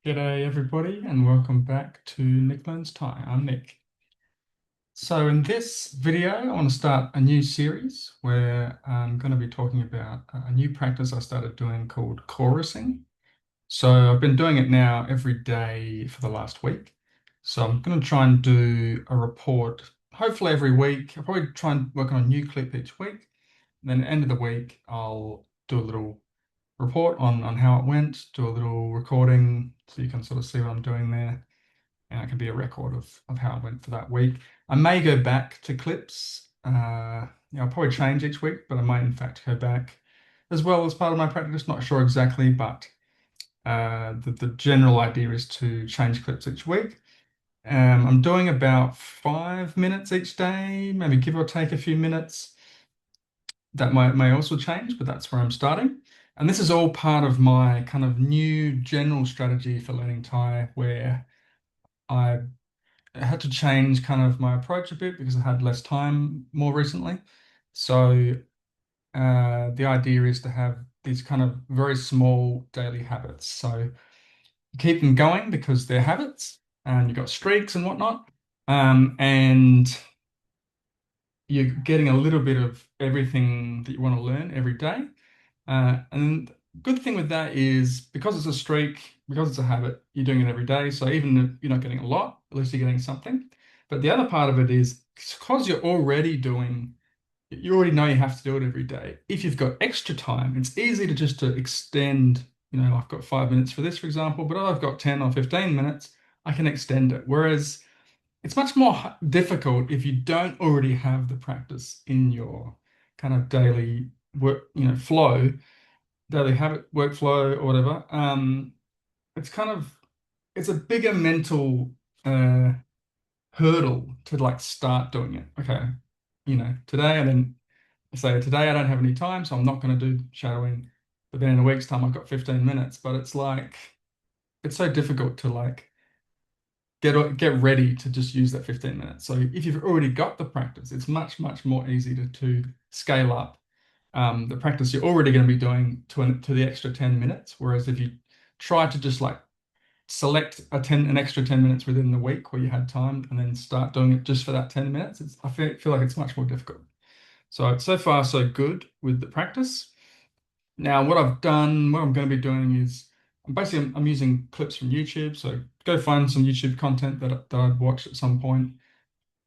G'day everybody and welcome back to Nick Learns Thai. I'm Nick. So in this video, I want to start a new series where I'm going to be talking about a new practice I started doing called chorusing. So I've been doing it now every day for the last week. So I'm going to try and do a report, hopefully every week. I'll probably try and work on a new clip each week. And then at the end of the week, I'll do a little report on how it went, do a little recording so you can sort of see what I'm doing there. And it can be a record of how it went for that week. I may go back to clips. I'll probably change each week, but I might in fact go back as well as part of my practice. Not sure exactly, but the general idea is to change clips each week. I'm doing about 5 minutes each day, maybe give or take a few minutes. That may also change, but that's where I'm starting. And this is all part of my kind of new general strategy for learning Thai, where I had to change kind of my approach a bit because I had less time more recently. So the idea is to have these kind of very small daily habits. So you keep them going because they're habits, and you've got streaks and whatnot. And you're getting a little bit of everything that you want to learn every day. And the good thing with that is because it's a streak, because it's a habit, you're doing it every day. So even if you're not getting a lot, at least you're getting something. But the other part of it is because you already know you have to do it every day. If you've got extra time, it's easy to just to extend, I've got 5 minutes for this, for example, but I've got 10 or 15 minutes, I can extend it. Whereas it's much more difficult if you don't already have the practice in your kind of daily work, flow, daily habit workflow or whatever. It's kind of it's a bigger mental uh, hurdle to like start doing it. Okay, today and then say today I don't have any time, so I'm not going to do shadowing. But then in a week's time, I've got 15 minutes. But it's like it's so difficult to like get ready to just use that 15 minutes. So if you've already got the practice, it's much more easy to scale up the practice you're already going to be doing to the extra 10 minutes. Whereas if you try to just like select an extra 10 minutes within the week where you had time and then start doing it just for that 10 minutes, I feel like it's much more difficult. So far so good with the practice. Now, what I'm going to be doing is I'm using clips from YouTube. So go find some YouTube content that I'd watched at some point,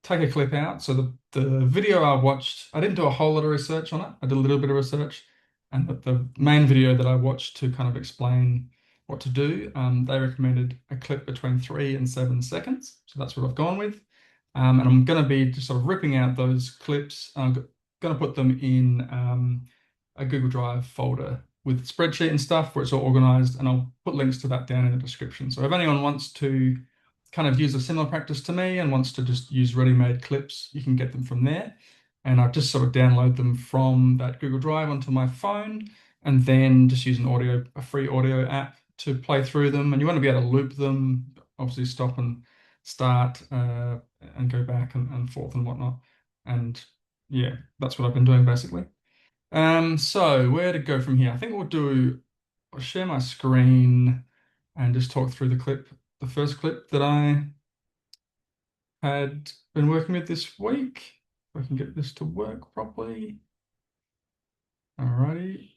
take a clip out. So the video I watched, I didn't do a whole lot of research on it. I did a little bit of research, and the main video that I watched to kind of explain what to do, they recommended a clip between 3 and 7 seconds. So that's what I've gone with. And I'm going to be just sort of ripping out those clips. I'm going to put them in a Google Drive folder with spreadsheet and stuff where it's all organized, and I'll put links to that down in the description. So if anyone wants to kind of use a similar practice to me and wants to just use ready-made clips, you can get them from there. And I've just sort of download them from that Google Drive onto my phone and then just use a free audio app to play through them. And you want to be able to loop them, obviously stop and start and go back and forth and whatnot. And yeah, that's what I've been doing basically. So where to go from here? I think I'll share my screen and just talk through the first clip that I had been working with this week. If I can get this to work properly. Alrighty.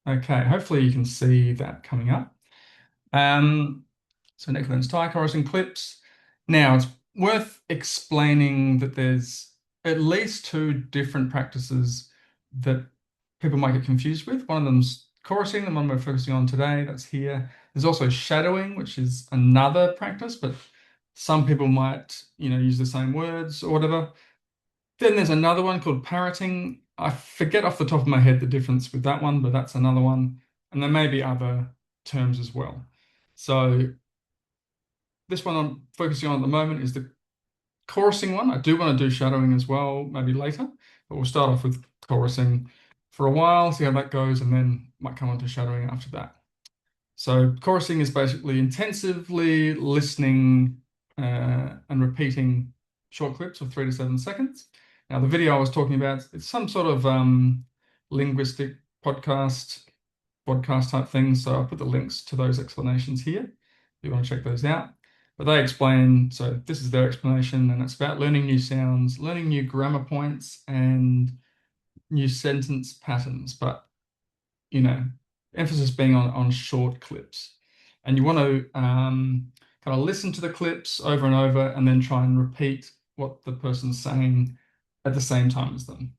Okay, hopefully you can see that coming up. So Nick Learns Thai chorusing clips. Now it's worth explaining that there's at least two different practices that people might get confused with. One of them's chorusing, the one we're focusing on today, that's here. There's also shadowing, which is another practice, but some people might, use the same words or whatever. Then there's another one called parroting. I forget off the top of my head the difference with that one, but that's another one. And there may be other terms as well. So this one I'm focusing on at the moment is the chorusing one. I do want to do shadowing as well, maybe later, but we'll start off with chorusing for a while, see how that goes, and then might come on to shadowing after that. So chorusing is basically intensively listening and repeating short clips of 3 to 7 seconds. Now, the video I was talking about, it's some sort of linguistic podcast podcast type things. So I'll put the links to those explanations here if you want to check those out. But they explain, so this is their explanation, and it's about learning new sounds, learning new grammar points, and new sentence patterns. But you know, emphasis being on short clips. And you want to kind of listen to the clips over and over and then try and repeat what the person's saying at the same time as them.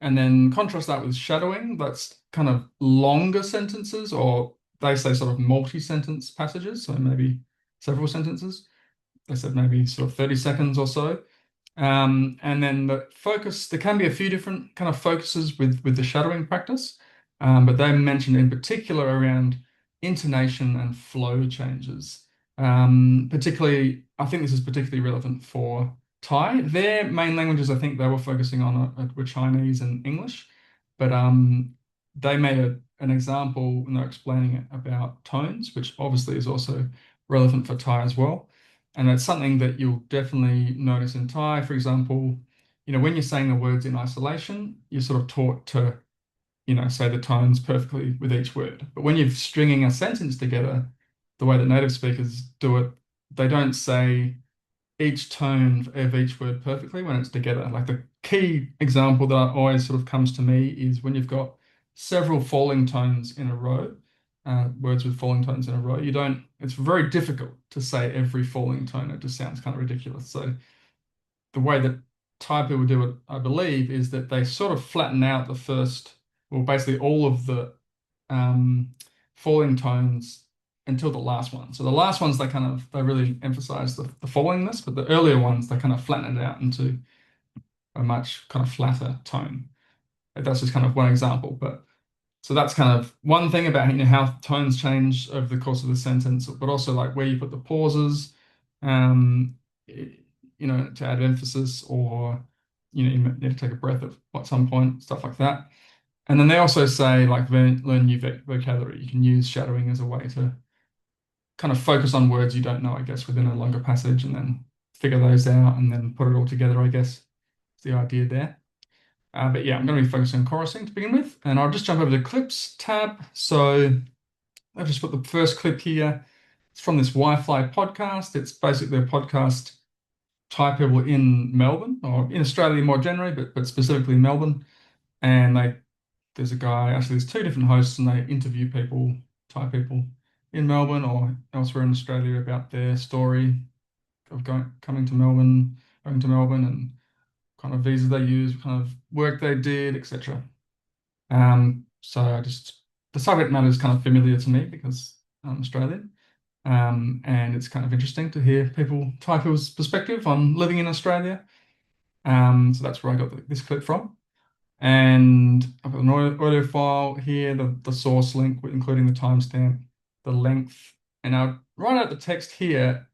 And then contrast that with shadowing, that's kind of longer sentences, or they say sort of multi-sentence passages, so maybe several sentences. They said maybe sort of 30 seconds or so. And then the focus, there can be a few different kind of focuses with the shadowing practice, but they mentioned in particular around intonation and flow changes. Particularly, I think this is particularly relevant for Thai. Their main languages, I think they were focusing on were Chinese and English, but they made an example when they're explaining it about tones, which obviously is also relevant for Thai as well. And it's something that you'll definitely notice in Thai. For example, when you're saying the words in isolation, you're sort of taught to, say the tones perfectly with each word. But when you're stringing a sentence together, the way that native speakers do it, they don't say each tone of each word perfectly when it's together. Like the key example that always sort of comes to me is when you've got several falling tones in a row, words with falling tones in a row, it's very difficult to say every falling tone. It just sounds kind of ridiculous. So the way that Thai people do it, I believe, is that they sort of flatten out the first, well, basically all of the falling tones until the last one. So the last ones, they really emphasize the fallingness, but the earlier ones, they kind of flatten it out into a much kind of flatter tone. That's just kind of one example, but so that's kind of one thing about how tones change over the course of the sentence, but also like where you put the pauses, um, to add emphasis, or you need to take a breath at some point, stuff like that. And then they also say like learn new vocabulary. You can use shadowing as a way to kind of focus on words you don't know, I guess, within a longer passage, and then figure those out and then put it all together, I guess. Is the idea there. But yeah, I'm going to be focusing on chorusing to begin with, and I'll just jump over to the clips tab. So I've just put the first clip here. It's from this Wi-Fi podcast. It's basically a podcast Thai people in Melbourne, or in Australia more generally, but specifically Melbourne. And there's a guy, actually there's two different hosts, and they interview people, Thai people in Melbourne or elsewhere in Australia about their story of coming to Melbourne, going to Melbourne, and kind of visas they used, kind of work they did, etc. So the subject matter is kind of familiar to me because I'm Australian. And it's kind of interesting to hear Thai people's perspective on living in Australia. So that's where I got this clip from. And I've got an audio file here, the source link, including the timestamp, the length. And I'll write out the text here.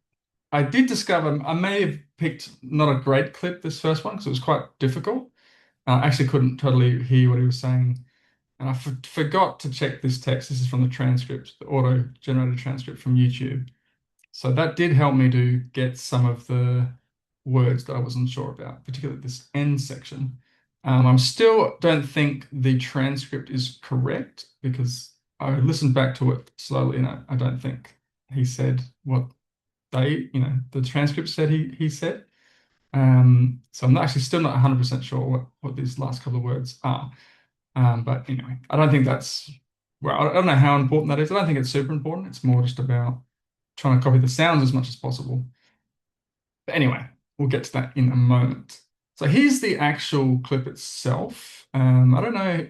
I did discover I may have picked not a great clip, this first one, because it was quite difficult. I actually couldn't totally hear what he was saying. And I forgot to check this text. This is from the transcript, the auto-generated transcript from YouTube. So that did help me to get some of the words that I wasn't sure about, particularly this end section. I'm still don't think the transcript is correct because I listened back to it slowly and I don't think he said what the transcript said he said. So I'm actually still not 100% sure what these last couple of words are. But anyway, I don't think I don't know how important that is. I don't think it's super important. It's more just about trying to copy the sounds as much as possible. But anyway, we'll get to that in a moment. So here's the actual clip itself. I don't know,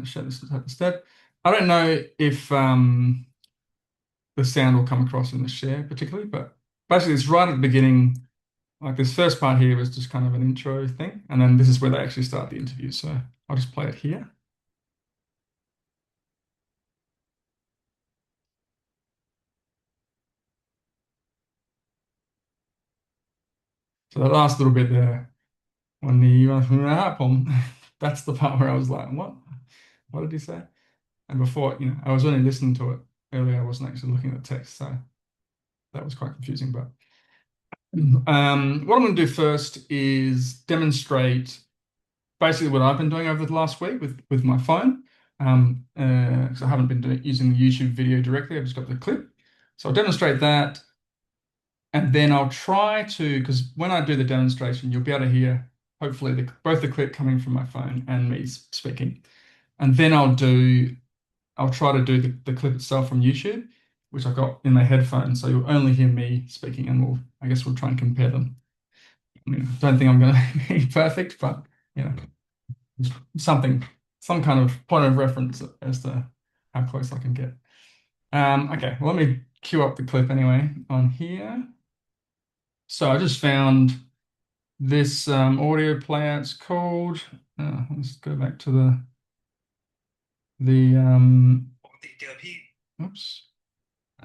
show this instead. I don't know if the sound will come across in the share particularly, but basically it's right at the beginning. Like this first part here was just kind of an intro thing, and then this is where they actually start the interview. So I'll just play it here. So that last little bit there, when that's the part where I was like, what? What did he say? And before, I was only listening to it earlier. I wasn't actually looking at the text, so that was quite confusing. But what I'm going to do first is demonstrate basically what I've been doing over the last week with my phone. because I haven't been using the YouTube video directly. I've just got the clip. So I'll demonstrate that, and then I'll try to, because when I do the demonstration, you'll be able to hear hopefully both the clip coming from my phone and me speaking. And then I'll try to do the clip itself from YouTube, which I've got in my headphones, so you'll only hear me speaking, and I guess we'll try and compare them. I mean, I don't think I'm going to be perfect, but you know, something, some kind of point of reference as to how close I can get. Okay, well, let me cue up the clip anyway on here. So I just found this audio player. It's called. Let's go back to the oops. I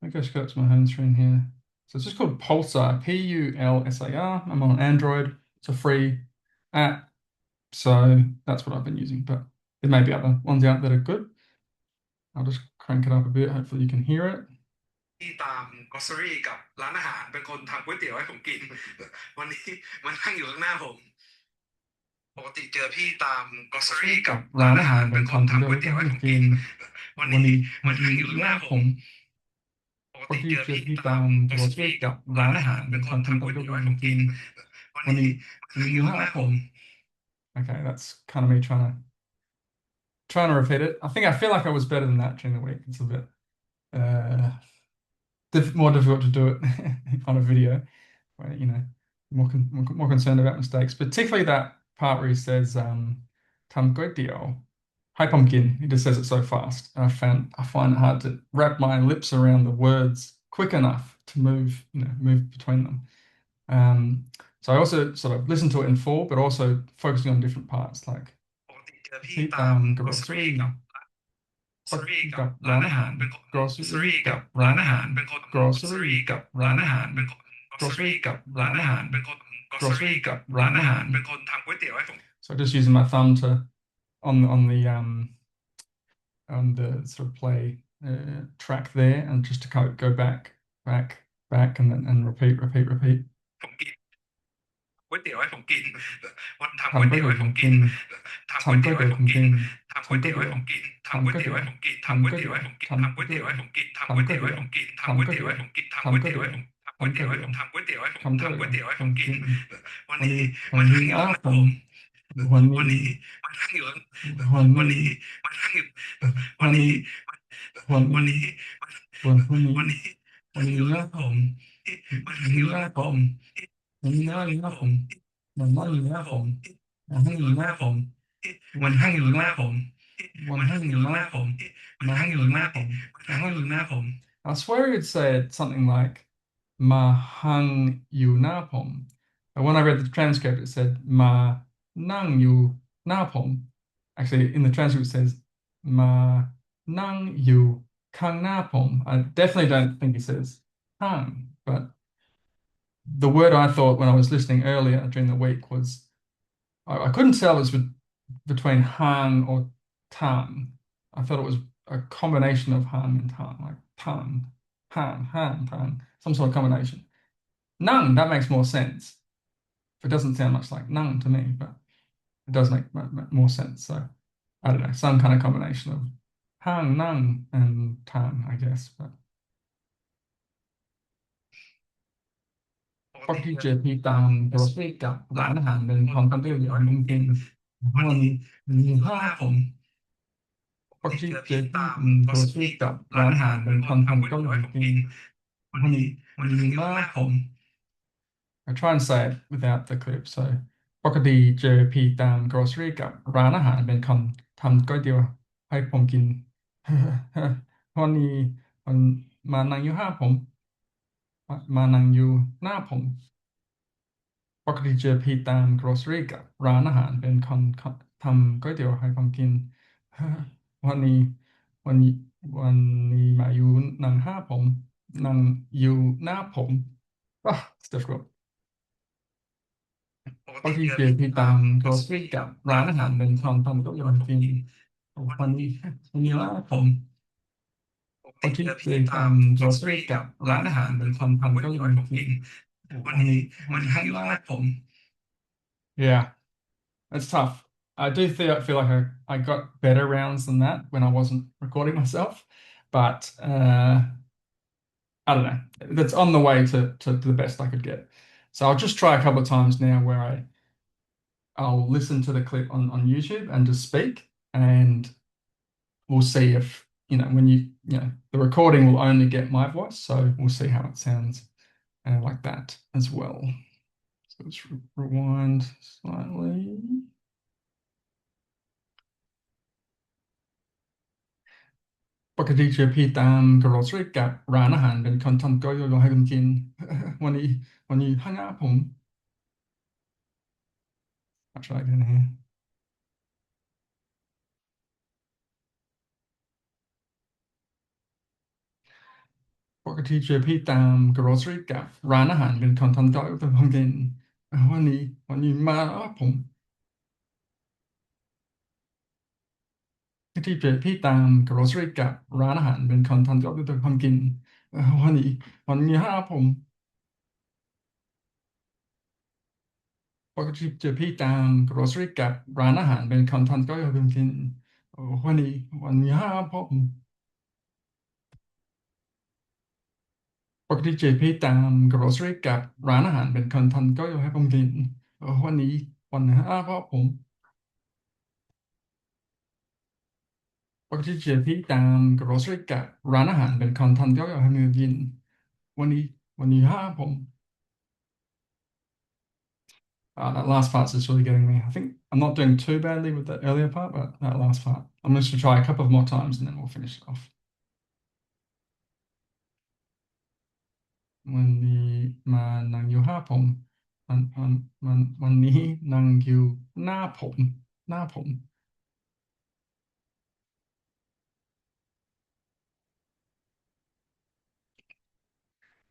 guess go to my home screen here. So it's just called Pulsar, Pulsar. I'm on Android. It's a free app. So that's what I've been using, but there may be other ones out that are good. I'll just crank it up a bit. Hopefully you can hear it. ที่ตามกอสซอรี่กับร้านอาหารเป็นคนทำก๋วยเตี๋ยวให้ผมกินวันนี้มันนั่งอยู่ข้างหน้าผมปกติเจอพี่ตามกอสซอรี่กับร้านอาหารเป็นคนทำก๋วยเตี๋ยวให้ผมกินวันนี้มันนั่งอยู่ข้างหน้าผมปกติเจอพี่ตามกอสซอรี่กับร้านอาหารเป็นคนทำก๋วยเตี๋ยวให้ผมกินวันนี้มันนั่งอยู่ข้างหน้าผม Okay, that's kind of me trying to repeat it. I feel like I was better than that during the week. It's a bit uh, more difficult to do it on a video, where more concerned about mistakes. Particularly that part where he says "tam goi dio," hi pumpkin. He just says it so fast. I find it hard to wrap my lips around the words quick enough to move between them. So I also sort of listen to it in full, but also focusing on different parts, like กับร้านอาหารเป็น grocery กับร้านอาหารเป็นคน grocery กับร้านอาหารเป็นคน grocery กับร้านอาหารเป็นคน grocery กับร้านอาหารเป็นคนทำก๋วยเตี๋ยวให้ผม So just using my thumb to on the sort of play track there, and just to go back, and then repeat. ก๋วยเตี๋ยวให้ผมกินวันทำก๋วยเตี๋ยวให้ผมกินทำก๋วยเตี๋ยวให้ผมกินทำก๋วยเตี๋ยวให้ผมกินทำก๋วยเตี๋ยวให้ผมกินทำก๋วยเตี๋ยวให้ผมกินทำก๋วยเตี๋ยวให้ผมกินทำก๋วยเตี๋ยวให้ผมกินทำก๋วยเตี๋ยวให้ผมกินทำก๋วยเตี๋ยวให้ผมทำก๋วยเตี๋ยวให้ผมทำก๋วยเตี๋ยวให้ผมทำก๋วยเตี๋ยวให้ผมกินวันนี้มันนั่งอยู่ข้างผมวันนี้มันนั่งอยู่วันนี้มันนั่งอยู่วันนี้วันนี้วันนี้มันอยู่ข้างผมมันนั่งอยู่ข้างผม มันนั่งอยู่หน้าผมมันนั่งอยู่หน้าผมมันนั่งอยู่หน้าผมมันนั่งอยู่หน้าผมมันนั่งอยู่หน้าผมมันนั่งอยู่หน้าผมมันนั่งอยู่หน้าผม I swear it said something like ma hang yu napom. But when I read the transcript, it said ma nang yu napom. Actually, in the transcript, it says ma nang yu kang napom. I definitely don't think it says hang, but the word I thought when I was listening earlier during the week was I couldn't tell it was between hang or tang. I thought it was a combination of hang and tang, like tang, tang, some sort of combination. Nung, that makes more sense. It doesn't sound much like nung to me, but it does make more sense. So I don't know, some kind of combination of hang, nung, and tang, I guess. But ปกติเจอพี่ตามโรสเวกับร้านอาหารเป็นของคำเรียกอย่างจริงๆวันนี้มีห้าผมปกติเจอพี่โรสเวกับร้านอาหารเป็นของคำก็อย่างจริงวันนี้มีห้าผม I try and say it without the clip. So ปกติเจอพี่ตาม grocery กับร้านอาหารเป็นคนทำก๋วยเตี๋ยวให้ผมกินวันนี้มันมานั่งอยู่ห้าผมมานั่งอยู่หน้าผม ปกติเจอพี่ตาม grocery กับร้านอาหารเป็นคนทำก๋วยเตี๋ยวให้ผมกินวันนี้วันนี้วันนี้มาอยู่นั่งห้าผมนั่งอยู่หน้าผม it's difficult ปกติเจอพี่ตาม grocery กับร้านอาหารเป็นคนทำก๋วยเตี๋ยวให้ผมกินวันนี้วันนี้หน้าผมปกติเจอพี่ตาม grocery กับร้านอาหารเป็นคนทำก๋วยเตี๋ยวให้ผมกินวันนี้วันนี้หน้าผม Yeah, it's tough. I do feel like I got better rounds than that when I wasn't recording myself, but I don't know. That's on the way to the best I could get. So I'll just try a couple of times now where I'll listen to the clip on YouTube and just speak, and we'll see if, when the recording will only get my voice, so we'll see how it sounds like that as well. So let's rewind slightly. Pagdatingพี่ตาม grocery กับร้านอาหารเป็นคอนเทนต์ก็อยากให้คุณกินวันนี้ห้างอาผม I'll try again here. ปกติพี่ตาม grocery กับร้านอาหารเป็นคอนเทนต์ก็อยากให้คุณกินวันนี้มาผม ที่พี่ตาม grocery กับร้านอาหารเป็นคอนเทนต์ก็คือความกินวันนี้ครับผมปกติพี่ตาม grocery กับร้านอาหารเป็นคอนเทนต์ก็คือความกินวันนี้ครับผมปกติพี่ตาม grocery กับร้านอาหารเป็นคอนเทนต์ก็คือความกินวันนี้ครับผม ปกติพี่ตาม grocery กับร้านอาหารเป็นคอนเทนต์ก็อยากให้มือกินวันนี้วันนี้ห้าผม that last part's just really getting me. I think I'm not doing too badly with that earlier part, but that last part, I'm just going to try a couple of more times and then we'll finish it off. วันนี้มานั่งอยู่ห้าผมวันนี้นั่งอยู่หน้าผม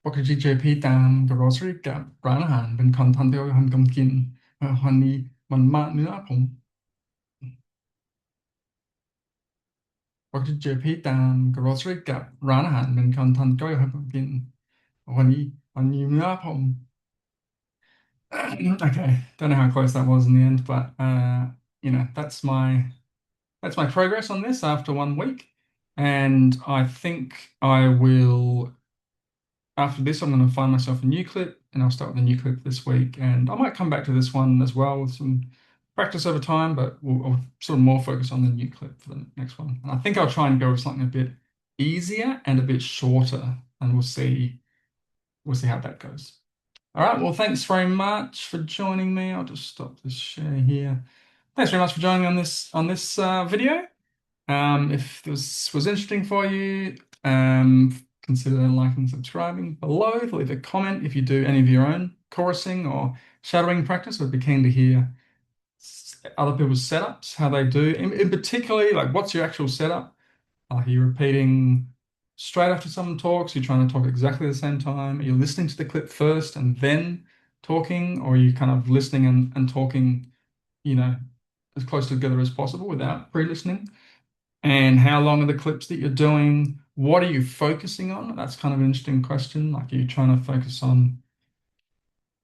ปกติพี่ตาม grocery กับร้านอาหารเป็นคอนเทนต์ที่ทำกำกินวันนี้มันมาเนื้อผมปกติพี่ตาม grocery กับร้านอาหารเป็นคอนเทนต์ที่ทำกำกินวันนี้เนื้อผม Okay, don't know how close that was in the end, but that's my progress on this after 1 week. And I think I will, after this, I'm going to find myself a new clip and I'll start with a new clip this week. And I might come back to this one as well with some practice over time, but I'll sort of more focus on the new clip for the next one. And I think I'll try and go with something a bit easier and a bit shorter, and we'll see how that goes. All right, well, thanks very much for joining me. I'll just stop this share here. Thanks very much for joining on this video. If this was interesting for you, consider liking and subscribing below. Leave a comment if you do any of your own chorusing or shadowing practice. I'd be keen to hear other people's setups, how they do. In particularly, like, what's your actual setup? Are you repeating straight after someone talks? You're trying to talk exactly the same time? Are you listening to the clip first and then talking? Or are you kind of listening and talking, as close together as possible without pre-listening? And how long are the clips that you're doing? What are you focusing on? That's kind of an interesting question. Like, are you trying to focus on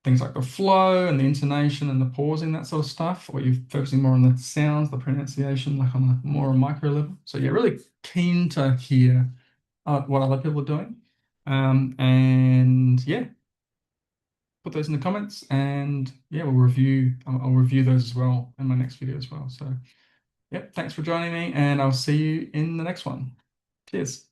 things like the flow and the intonation and the pausing, that sort of stuff? Or are you focusing more on the sounds, the pronunciation, like on a more micro level? So yeah, really keen to hear what other people are doing. And yeah, put those in the comments, and yeah, I'll review those as well in my next video as well. So, yep, thanks for joining me, and I'll see you in the next one. Cheers.